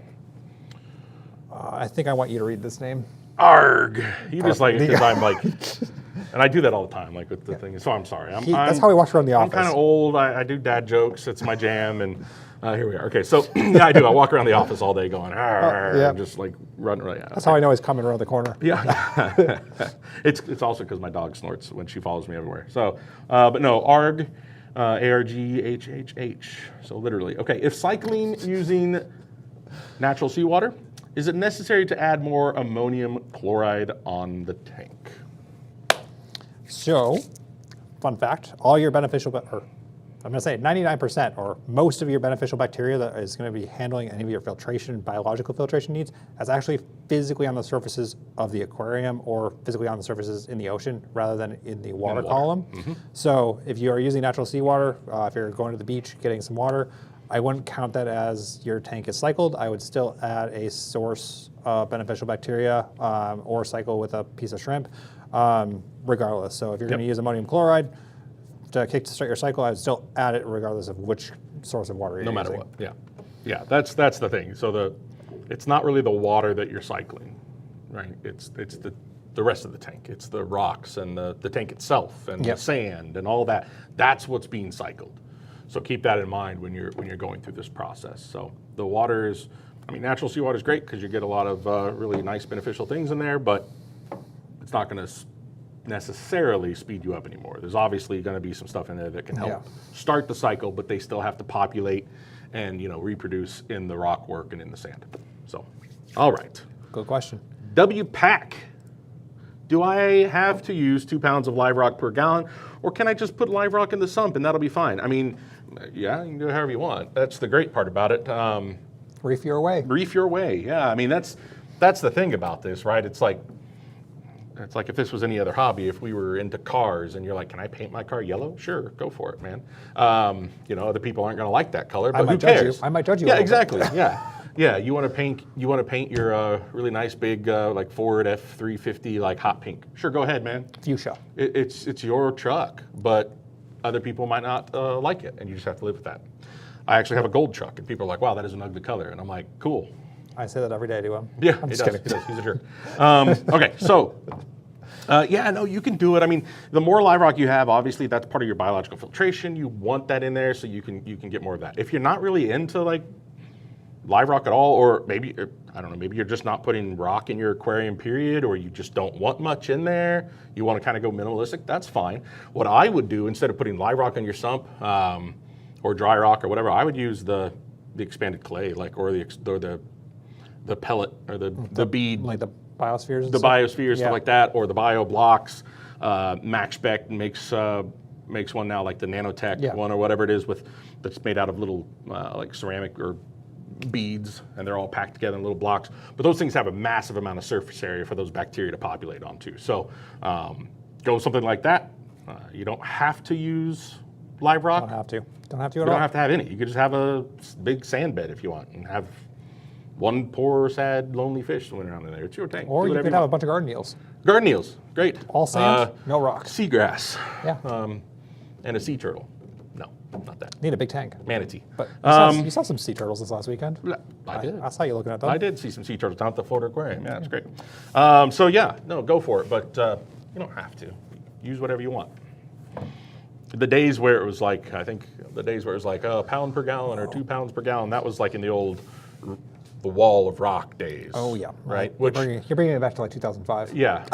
I think I want you to read this name. Arg. You just like it because Yeah. I'm like, and I do that all the time, like with the thing. So I'm sorry. That's how he walks around the I'm office. kind of old. I do dad jokes. It's my jam, and here we are. Okay, so yeah, I do. I walk around the office all day going, yeah. and just like running. Yeah, That's how I know he's coming around the corner. yeah. It's also because my dog snorts when she follows me everywhere. So, but no, ARG, ARGHHH. So literally, okay. If cycling using natural seawater, is it necessary to add more ammonium chloride on the tank? So, fun fact, all your beneficial, or I'm going to say 99% or most of your beneficial bacteria that is going to be handling any of your filtration, biological filtration needs, is actually physically on the surfaces of the aquarium or physically on the surfaces in the ocean rather than in the water column. So if you are using natural seawater, if you're going to the beach, getting some water, I wouldn't count that as your tank is cycled. I would still add a source of beneficial bacteria or cycle with a piece of shrimp, regardless. So if you're going to use ammonium chloride to kickstart your cycle, I would still add it regardless of which source of water you're using. No matter what, yeah. That's the thing. So it's not really the water that you're cycling, right? It's the rest of the tank. It's the rocks and the tank itself and the sand and all that. That's what's being cycled. So keep that in mind when you're going through this process. So the water is, I mean, natural seawater is great because you get a lot of really nice beneficial things in there, but it's not going to necessarily speed you up anymore. There's obviously going to be some stuff in there that can help start the cycle, but they still have to populate and reproduce in the rock work and in the sand. So, all right. Good question. WPAC. Do I have to use 2 pounds of live rock per gallon, or can I just put live rock in the sump and that'll be fine? I mean, yeah, you can do it however you want. That's the great part about it. Reef your way. Reef your way. Yeah, I mean that's the thing about this, right? It's like if this was any other hobby. If we were into cars and you're like, can I paint my car yellow? Sure, go for it, man. Other people aren't going to like that color, but who cares? I might judge you. Yeah, exactly. Yeah, you want to paint your really nice big like Ford F350 like hot pink. Sure, go ahead, man. Fuchsia. It's your truck, but other people might not like it, and you just have to live with that. I actually have a gold truck, and people are like, wow, that is an ugly color, and I'm like, cool. I say that every day to him. Yeah, I'm he just does. kidding. He's a jerk. Okay, so you can do it. I mean, the more live rock you have, obviously that's part of your biological filtration. You want that in there so you can get more of that. If you're not really into like live rock at all, or maybe I don't know, maybe you're just not putting rock in your aquarium period, or you just don't want much in there. You want to kind of go minimalistic. That's fine. What I would do instead of putting live rock in your sump or dry rock or whatever, I would use the expanded clay, like or the pellet or the bead, like the biospheres. And the stuff? biospheres, stuff like that, or the bio blocks. Max Spec makes one now, like the nanotech one or whatever it is, that's made out of little like ceramic or beads, and they're all packed together in little blocks. But those things have a massive amount of surface area for those bacteria to populate onto. So go with something like that. You don't have to use live rock. Don't have to. Don't have to You at all. don't have to have any. You could just have a big sand bed if you want, and have one poor, sad, lonely fish swimming around in there. It's your tank. Or you could have a bunch of garden eels. Garden eels, great. All sand, no rocks. Seagrass. Yeah. And a sea turtle. No, not that. Need a big tank. Manatee. But you saw some sea turtles this last weekend. I did. I saw you looking at them. I did see some sea turtles down at the Florida Aquarium. Yeah, it's great. Go for it. But you don't have to. Use whatever you want. The days where it was like, a pound per gallon or 2 pounds per gallon, that was like in the old, the wall of rock days. Oh yeah. Right? You're bringing it back to like 2005. Yeah.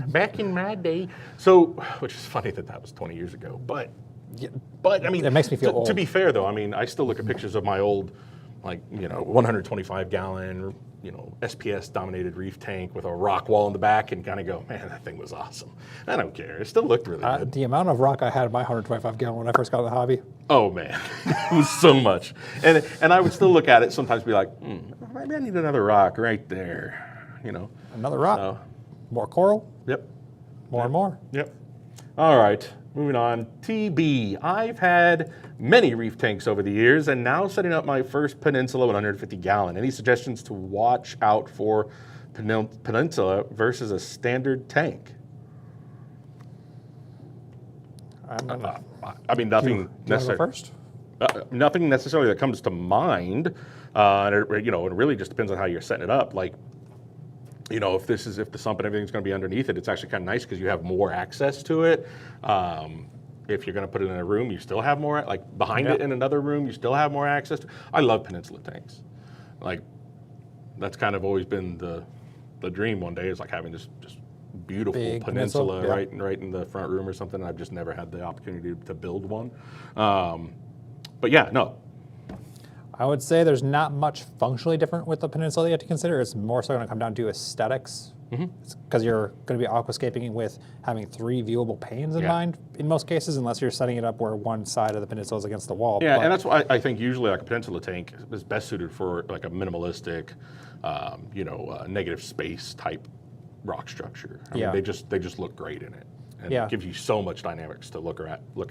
Back in my day. So, which is funny that was 20 years ago. But I mean, it makes me feel old. To be fair though, I mean, I still look at pictures of my old, 125 gallon, SPS dominated reef tank with a rock wall in the back, and kind of go, man, that thing was awesome. I don't care. It still looked really good. The amount of rock I had in my 125 gallon when I first got in the hobby. Oh man, it was so much. And I would still look at it sometimes, be like, maybe I need another rock right there. Another rock. So, more coral. yep. More and more. Yep. All right, moving on. TB. I've had many reef tanks over the years, and now setting up my first Peninsula 150 gallon. Any suggestions to watch out for Peninsula versus a standard tank? I mean, nothing necessarily. First. Nothing necessarily that comes to mind. And it really just depends on how you're setting it up. Like, if the sump and everything's going to be underneath it, it's actually kind of nice because you have more access to it. If you're going to put it in a room, you still have more, like behind it in another room, you still have more access to. I love Peninsula tanks. Like, that's kind of always been the dream one day, is like having this just beautiful Big peninsula yeah. right in the front room or something. I've just never had the opportunity to build one. But yeah, no. I would say there's not much functionally different with the Peninsula you have to consider. It's more so going to come down to aesthetics because you're going to be aquascaping with having 3 viewable panes in mind in most cases, unless you're setting it up where one side of the peninsula is against the wall. Yeah, and that's why I think usually like a peninsula tank is best suited for like a minimalistic, negative space type rock structure. I mean, they just look great in it. And it gives you so much dynamics to look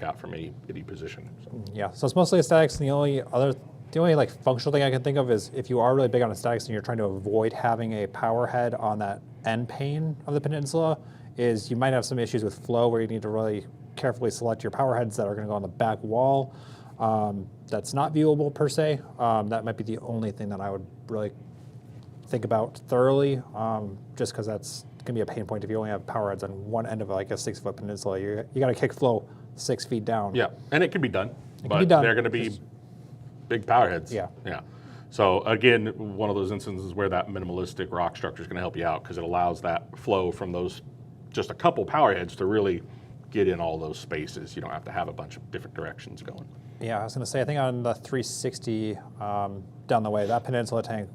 out from any position. So. Yeah, so it's mostly aesthetics, and the only like functional thing I can think of is if you are really big on aesthetics and you're trying to avoid having a power head on that end pane of the peninsula, is you might have some issues with flow where you need to really carefully select your power heads that are going to go on the back wall. That's not viewable per se. That might be the only thing that I would really think about thoroughly, just because that's going to be a pain point if you only have power heads on one end of like a 6-foot peninsula. You got to kick flow 6 feet down. Yeah, and it can be done, but they're going to be big power heads. Yeah. So again, one of those instances where that minimalistic rock structure is going to help you out because it allows that flow from those just a couple power heads to really get in all those spaces. You don't have to have a bunch of different directions going. Yeah, I was going to say, I think on the 360 down the way, that peninsula tank,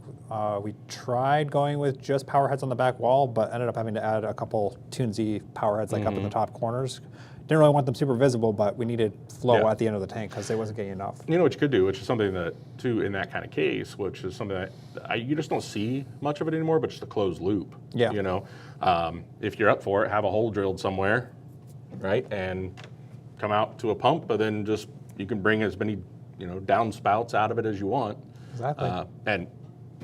we tried going with just power heads on the back wall, but ended up having to add a couple Tunesy power heads like up in the top corners. Didn't really want them super visible, but we needed flow at the end of the tank because they wasn't getting enough. You know what you could do, which is something that, too, in that kind of case, which is something that you just don't see much of it anymore, but just a closed loop. Yeah. If you're up for it, have a hole drilled somewhere, right, and come out to a pump, but then just you can bring as many, downspouts out of it as you want. Exactly. And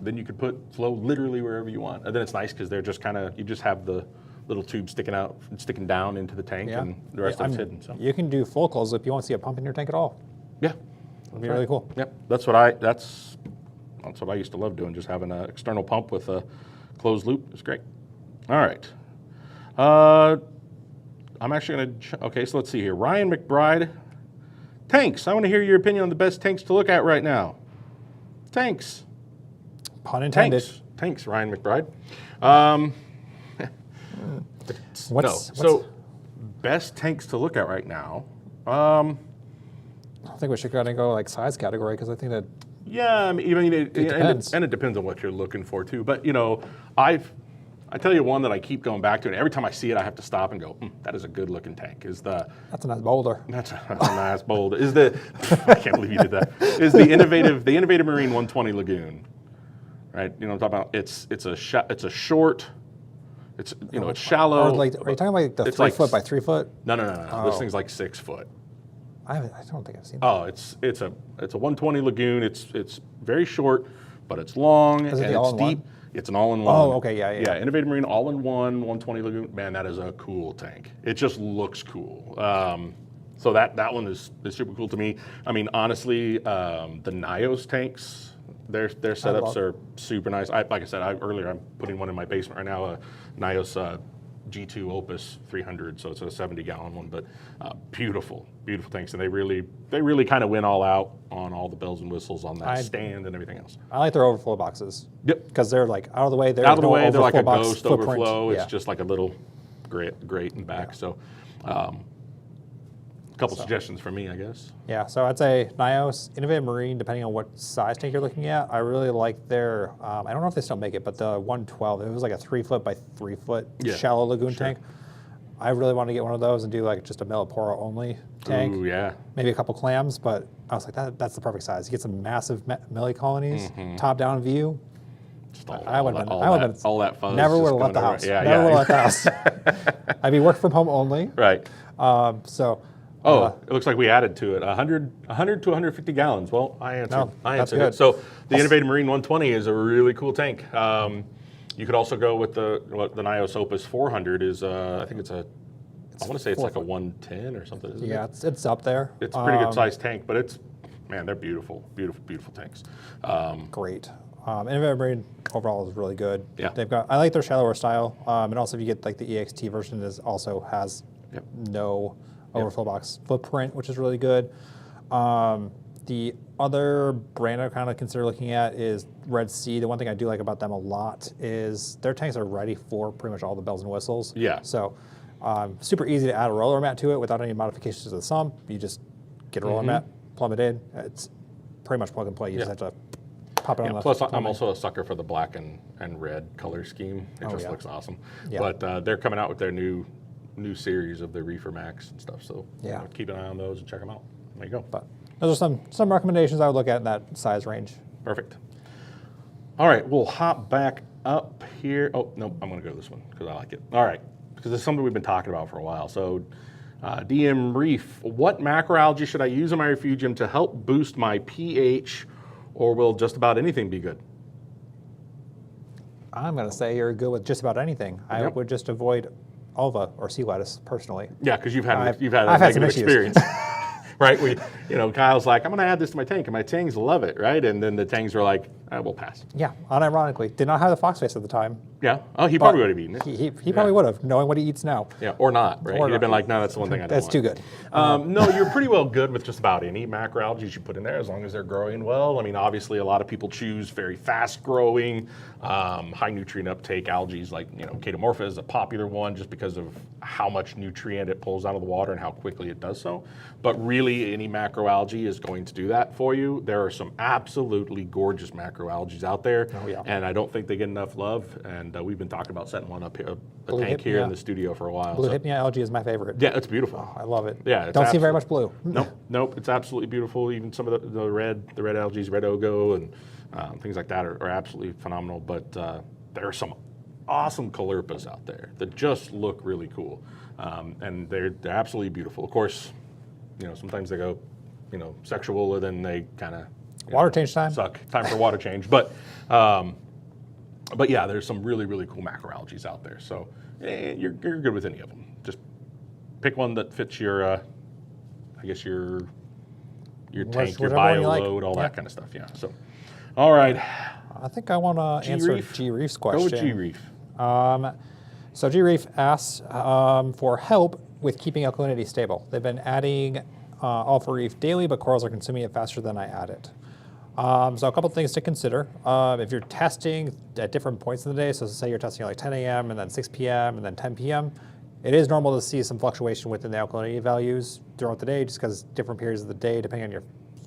then you could put flow literally wherever you want. And then it's nice because they're just you just have the little tube sticking down into the tank, and the rest of it's hidden. So you can do full closed loop. You won't see a pump in your tank at all. Yeah, it'd be really cool. Yep, that's what I used to love doing. Just having an external pump with a closed loop. It's great. All right. I'm actually going to. Okay, so let's see here. Ryan McBride, tanks. I want to hear your opinion on the best tanks to look at right now. Tanks. Pun intended. Tanks. Ryan McBride. Best tanks to look at right now. I think we should kind of go like size category because I think that. Yeah, I mean, it depends. And it depends on what you're looking for too. But I tell you one that I keep going back to, and every time I see it, I have to stop and go, that is a good looking tank. That's a nice boulder. That's a nice boulder. I can't believe you did that. Is the innovative Marine 120 Lagoon, right? You know what I'm talking about? It's a short. It's it's shallow. Are you talking about like the 3 foot by 3 foot? No. This thing's like 6 foot. I don't think I've seen that. Oh, it's a 120 Lagoon. It's very short, but it's long and it's deep. It's an all-in-one. Oh, okay, yeah. Yeah, Innovative Marine all-in-one 120 Lagoon. Man, that is a cool tank. It just looks cool. So that one is super cool to me. I mean, honestly, the Nios tanks, their setups are super nice. Like I said earlier, I'm putting one in my basement right now, a Nios G2 Opus 300, so it's a 70-gallon one, but beautiful tanks, and they really kind of went all out on all the bells and whistles on that stand and everything else. I like their overflow boxes. Yep. Because they're like out of the way. They're like a ghost footprint. overflow. It's just like a little grate in back. Yeah. So, a couple suggestions for me, I guess. Yeah, so I'd say Nios, Innovative Marine, depending on what size tank you're looking at. I really like their, I don't know if they still make it, but the 112, it was like a 3 foot by 3 foot shallow lagoon tank. I really want to get one of those and do like just a Mellipora only tank. Ooh, yeah. Maybe a couple clams, but I was like, that's the perfect size. You get some massive Melly colonies, top-down view. I would have been all that fun. Never would have left the house. Never would have left the house. I'd be work from home only. Right. It looks like we added to it 100 to 150 gallons. Well, I answered good. it. So the Innovative Marine 120 is a really cool tank. You could also go with the Nios Opus 400 is I think I want to say it's like a 110 or something. Isn't it? It's up there. It's a pretty good sized tank, but they're beautiful tanks. Great. Innovative Marine overall is really good. Yeah. I like their shallower style, and also if you get like the EXT version, also has no overflow box footprint, which is really good. The other brand I kind of consider looking at is Red Sea. The one thing I do like about them a lot is their tanks are ready for pretty much all the bells and whistles. Yeah. So super easy to add a roller mat to it without any modifications to the sump. You just get a roller mat, plumb it in. It's pretty much plug and play. You just have to pop it on the Plus, I'm thumbnail. also a sucker for the black and red color scheme. It just yeah. looks awesome. Yeah. But they're coming out with their new series of the Reefer Max and stuff. So Yeah. keep an eye on those and check them out. There you go. But those are some recommendations I would look at in that size range. Perfect. All right, we'll hop back up here. Oh, no, I'm going to go to this one because I like it. All right, because it's something we've been talking about for a while. So DM Reef, what macroalgae should I use in my refugium to help boost my pH, or will just about anything be good? I'm going to say you're good with just about anything. I would just avoid ulva or sea lettuce personally. Yeah, because you've had a I've had negative some issues. experience. Right? Kyle's like, I'm going to add this to my tank, and my tangs love it, right? And then the tangs are like, we'll pass. Yeah, unironically. Did not have the fox face at the time. Yeah. Oh, he probably would have eaten it. He probably would have, knowing what he eats now. Yeah, or not, right? Or He'd have not. been like, no, that's the one thing I don't That's want. too good. No, you're pretty well good with just about any macroalgae you put in there as long as they're growing well. I mean, obviously, a lot of people choose very fast-growing, high nutrient uptake algae, like Chaetomorpha is a popular one just because of how much nutrient it pulls out of the water and how quickly it does so. But really, any macroalgae is going to do that for you. There are some absolutely gorgeous macroalgae out there, and I don't think they get enough love. And we've been talking about setting one up here, a tank here in the studio for a while. Blue Hypnea algae is my favorite. Yeah, it's beautiful. I love it. Yeah, it's don't see very much blue. Nope, it's absolutely beautiful. Even some of the red algae, red ogo, and things like that are absolutely phenomenal. But there are some awesome caulerpas out there that just look really cool, and they're absolutely beautiful. Of course, sometimes they go, sexual, and then they kind of Water change time. Suck. Time for water change, but yeah, there's some really, really cool macroalgae out there. So you're good with any of them. Just pick one that fits your, I guess your tank, your bio load, all that kind of stuff. Yeah. So, all right. I think I want to answer G Reef's question. Go with G Reef. So G Reef asks for help with keeping alkalinity stable. They've been adding Alpha Reef daily, but corals are consuming it faster than I add it. So a couple things to consider. If you're testing at different points in the day, so say you're testing at like 10 a.m. and then 6 p.m. and then 10 p.m., it is normal to see some fluctuation within the alkalinity values throughout the day, just because different periods of the day, depending on your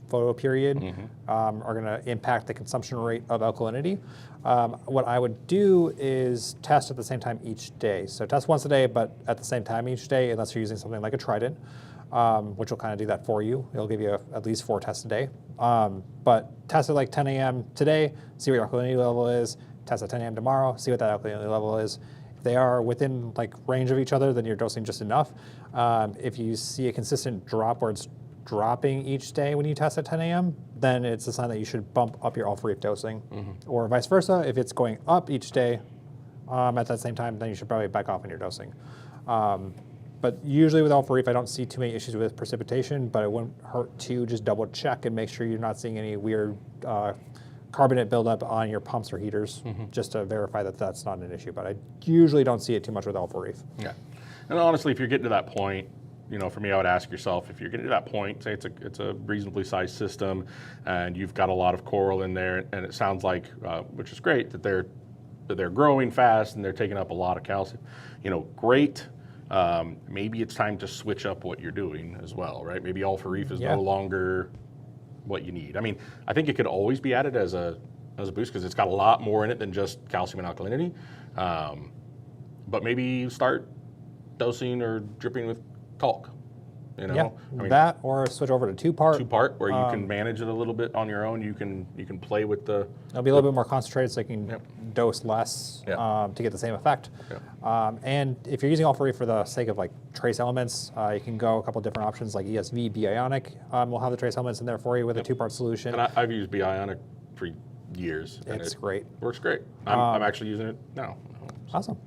photo period, are going to impact the consumption rate of alkalinity. What I would do is test at the same time each day. So test once a day, but at the same time each day, unless you're using something like a Trident, which will kind of do that for you. It'll give you at least 4 tests a day. But test at like 10 a.m. today, see what your alkalinity level is. Test at 10 a.m. tomorrow, see what that alkalinity level is. If they are within like range of each other, then you're dosing just enough. If you see a consistent drop where it's dropping each day when you test at 10 a.m., then it's a sign that you should bump up your Alpha Reef dosing. Or vice versa, if it's going up each day at that same time, then you should probably back off in your dosing. But usually with Alpha Reef, I don't see too many issues with precipitation, but it wouldn't hurt to just double check and make sure you're not seeing any weird carbonate buildup on your pumps or heaters, just to verify that that's not an issue. But I usually don't see it too much with Alpha Reef. Yeah, and honestly, if you're getting to that point, for me, I would ask yourself, if you're getting to that point, say it's a reasonably sized system, and you've got a lot of coral in there, and it sounds like, which is great, that they're growing fast and they're taking up a lot of calcium. Great. Maybe it's time to switch up what you're doing as well, right? Maybe Alpha Reef is no longer what you need. I mean, I think it could always be added as a boost because it's got a lot more in it than just calcium and alkalinity. But maybe start dosing or dripping with caulk. Yeah, that or switch over to two-part. Where you can manage it a little bit on your own. You can play with the. It'll be a little bit more concentrated, so you can dose less to get the same effect. And if you're using Alpha Reef for the sake of like trace elements, you can go a couple different options like ESV, B-Ionic. Will have the trace elements in there for you with a 2-part solution. And I've used B-Ionic for years. It's great. Works great. I'm actually using it now. Awesome.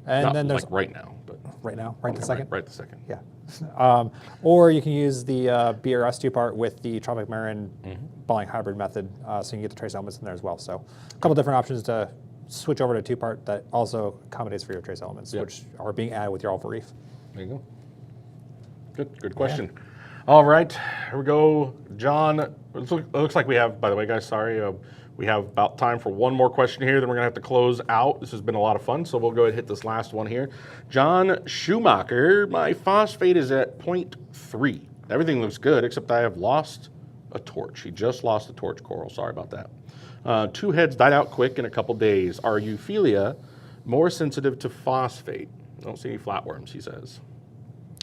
And not then there's like right now, but right now, right this second. Right this second. Yeah. Or you can use the BRS 2-part with the Tropic Marin balling hybrid method, so you can get the trace elements in there as well. So a couple different options to switch over to 2-part that also accommodates for your trace elements, which are being added with your Alpha Reef. There you go. Good question. Yeah. All right, here we go. John, it looks like we have, by the way, guys, sorry, we have about time for one more question here, then we're gonna have to close out. This has been a lot of fun, so we'll go ahead and hit this last one here. John Schumacher, my phosphate is at 0.3. Everything looks good, except I have lost a torch. He just lost a torch coral, sorry about that. Two heads died out quick in a couple days. Are Euphyllia more sensitive to phosphate? I don't see any flatworms, he says.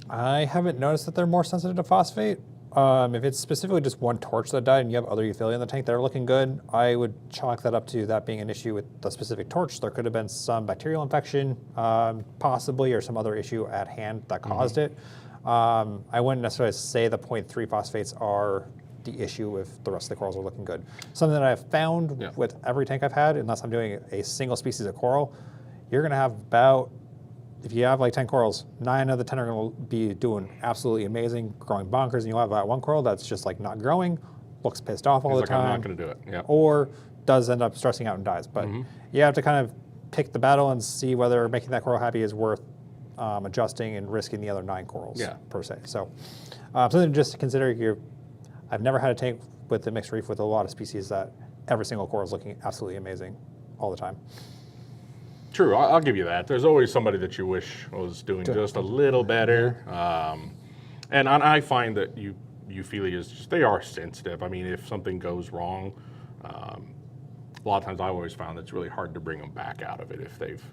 I haven't noticed that they're more sensitive to phosphate. If it's specifically just one torch that died and you have other Euphyllia in the tank that are looking good, I would chalk that up to that being an issue with the specific torch. There could have been some bacterial infection, possibly, or some other issue at hand that caused it. I wouldn't necessarily say the 0.3 phosphates are the issue if the rest of the corals are looking good. Something that I've found with every tank I've had, unless I'm doing a single species of coral, you're going to have about, if you have like 10 corals, 9 of the 10 are going to be doing absolutely amazing, growing bonkers, and you'll have that one coral that's just like not growing, looks pissed off all the time. I'm not going to do it. Yeah. Or does end up stressing out and dies. But you have to kind of pick the battle and see whether making that coral happy is worth adjusting and risking the other 9 corals per se. So something just to consider. I've never had a tank with the mixed reef with a lot of species that every single coral is looking absolutely amazing all the time. True, I'll give you that. There's always somebody that you wish was doing just a little better. And I find that Euphyllias, just, they are sensitive. I mean, if something goes wrong, a lot of times I've always found that it's really hard to bring them back out of it if they've,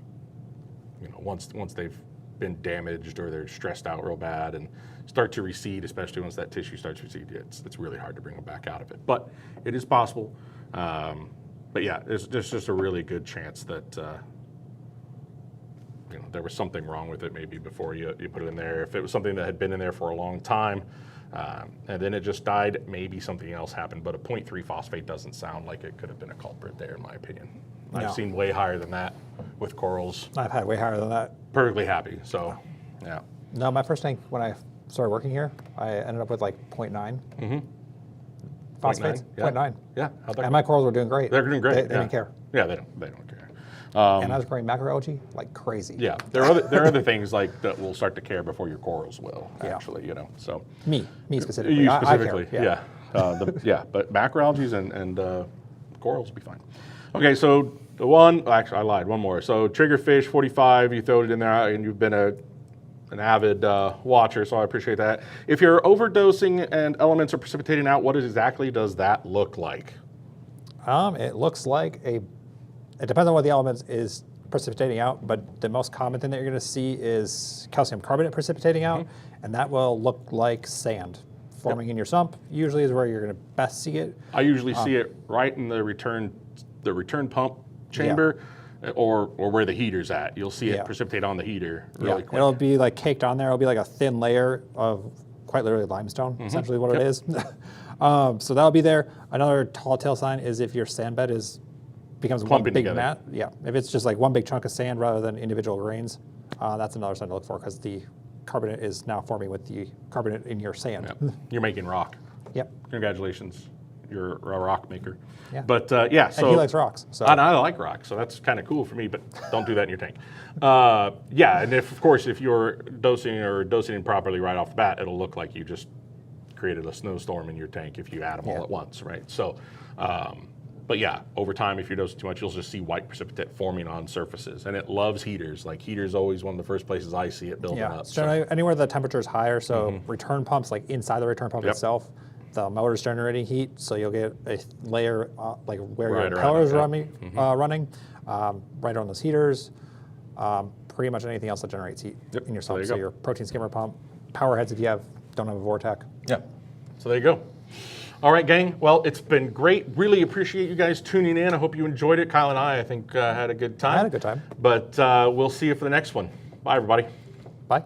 once they've been damaged or they're stressed out real bad and start to recede, especially once that tissue starts to recede, it's really hard to bring them back out of it. But it is possible. But yeah, there's just a really good chance that there was something wrong with it maybe before you put it in there. If it was something that had been in there for a long time and then it just died, maybe something else happened. But a 0.3 phosphate doesn't sound like it could have been a culprit there, in my opinion. I've seen way higher than that with corals. I've had way higher than that. Perfectly happy, so yeah. No, my first tank, when I started working here, I ended up with like 0.9 phosphates. 0.9. Yeah. And my corals were doing great. They're doing great. They didn't care. Yeah, they don't care. And I was growing macroalgae like crazy. Yeah, there are other things like that will start to care before your corals will, actually, So me specifically. You specifically, I care, but macroalgae and corals will be fine. Okay, so the one, actually I lied, one more. So triggerfish 45, you throw it in there, and you've been an avid watcher, so I appreciate that. If you're overdosing and elements are precipitating out, what exactly does that look like? It looks like it depends on what the element is precipitating out, but the most common thing that you're going to see is calcium carbonate precipitating out, and that will look like sand forming in your sump. Usually is where you're going to best see it. I usually see it right in the return pump chamber, or where the heater's at. You'll see it precipitate on the heater really quick. It'll be like caked on there. It'll be like a thin layer of quite literally limestone, essentially what it is. So that'll be there. Another tall tale sign is if your sand bed becomes one big mat. Yeah, if it's just like one big chunk of sand rather than individual grains, that's another sign to look for because the carbonate is now forming with the carbonate in your sand. Yep. You're making rock. Yep. Congratulations, you're a rock maker. Yeah. But so and he likes rocks. So. I like rocks, so that's kind of cool for me. But don't do that in your tank. And if you're dosing improperly right off the bat, it'll look like you just created a snowstorm in your tank if you add them all at once, right? So. But yeah, over time, if you're dosing too much, you'll just see white precipitate forming on surfaces. And it loves heaters. Like heaters always one of the first places I see it building up. So anywhere the temperature is higher, so return pumps, like inside the return pump itself, the motor's generating heat, so you'll get a layer like where your impeller is running, right on those heaters, pretty much anything else that generates heat in your sump. So your protein skimmer pump, power heads if you don't have a Vortec. Yeah, so there you go. All right, gang. Well, it's been great. Really appreciate you guys tuning in. I hope you enjoyed it. Kyle and I think, had a good time. I had a good time. But we'll see you for the next one. Bye, everybody. Bye.